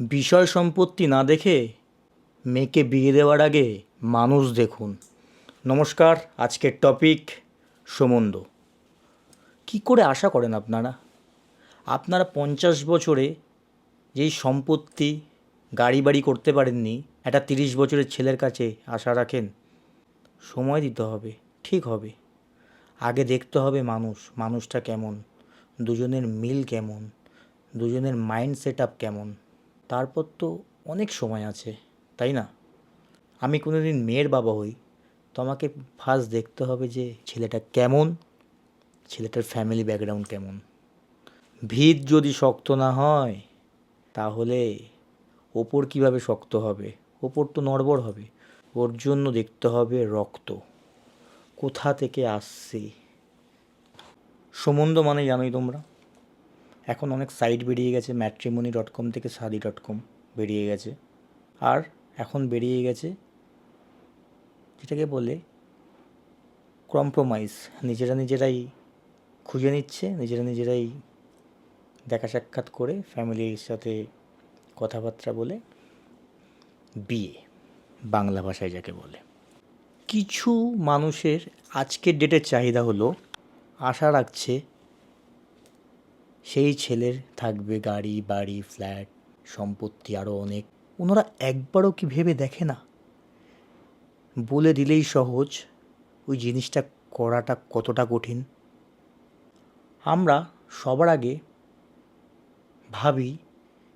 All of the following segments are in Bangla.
বিষয় সম্পত্তি না দেখে মেয়েকে বিয়ে দেওয়ার আগে মানুষ দেখুন। নমস্কার, আজকের টপিক সম্বন্ধ। কী করে আশা করেন আপনারা? আপনারা 50 বছরে যেই সম্পত্তি গাড়ি বাড়ি করতে পারেননি, একটা 30 বছরের ছেলের কাছে আশা রাখেন? সময় দিতে হবে, ঠিক হবে। আগে দেখতে হবে মানুষটা কেমন, দুজনের মিল কেমন, দুজনের মাইন্ড সেট আপ কেমন। তারপর তো অনেক সময় আছে, তাই না? আমি কোনো দিন মেয়ের বাবা হই তো আমাকে ফার্স্ট দেখতে হবে যে ছেলেটা কেমন, ছেলেটার ফ্যামিলি ব্যাকগ্রাউন্ড কেমন। ভিত যদি শক্ত না হয় তাহলে ওপর কিভাবে শক্ত হবে? ওপর তো নড়বড় হবে। ওর জন্য দেখতে হবে রক্ত কোথা থেকে আসছে। সম্বন্ধ মানে জানোই তোমরা, এখন অনেক সাইট বেরিয়ে গেছে, ম্যাট্রিমনি.com থেকে শাদি.com বেরিয়ে গেছে। আর এখন বেরিয়ে গেছে যেটাকে বলে কম্প্রোমাইজ। নিজেরাই খুঁজে নিচ্ছে, নিজেরাই দেখা সাক্ষাৎ করে ফ্যামিলির সাথে কথাবার্তা বলে বিয়ে, বাংলা ভাষায় যাকে বলে। কিছু মানুষের আজকের ডেটের চাহিদা হলো, আশা রাখছে সেই ছেলের থাকবে গাড়ি বাড়ি ফ্ল্যাট সম্পত্তি আরও অনেক। ওনারা একবারও কি ভেবে দেখে না বলে দিলেই সহজ, ওই জিনিসটা করাটা কতটা কঠিন? আমরা সবার আগে ভাবি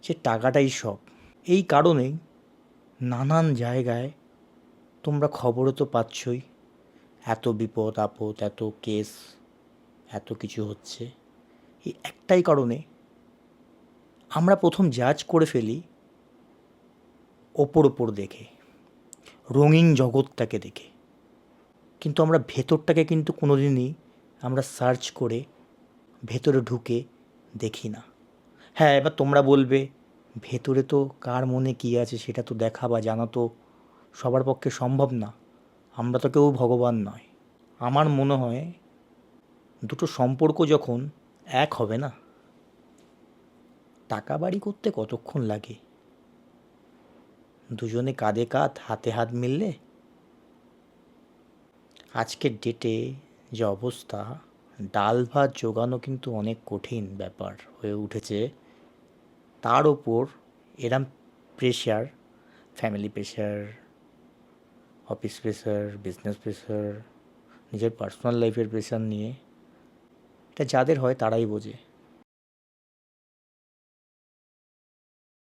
যে টাকাটাই সব। এই কারণেই নানান জায়গায় তোমরা খবরও তো পাচ্ছই, এত বিপদ আপদ, এত কেস, এত কিছু হচ্ছে। এই একটাই কারণে আমরা প্রথম জাজ করে ফেলি ওপর দেখে, রঙিন জগৎটাকে দেখে। কিন্তু আমরা ভেতরটাকে কিন্তু কোনো দিনই আমরা সার্চ করে ভেতরে ঢুকে দেখি না। হ্যাঁ, এবার তোমরা বলবে ভেতরে তো কার মনে কী আছে সেটা তো দেখা বা জানা তো সবার পক্ষে সম্ভব না, আমরা তো কেউ ভগবান নয়। আমার মনে হয় দুটো সম্পর্ক যখন এক হবে না, টাকা বাড়ি করতে কতক্ষণ লাগে? দুজনে কাঁধে কাঁধ হাতে হাত মিললে। আজকের ডেটে যে অবস্থা, ডাল ভাত জোগানো কিন্তু অনেক কঠিন ব্যাপার হয়ে উঠেছে। তার ওপর এরম pressure, family pressure, office pressure, business pressure, নিজের পার্সোনাল লাইফের প্রেশার নিয়ে, এটা যাদের হয় তারাই বোঝে।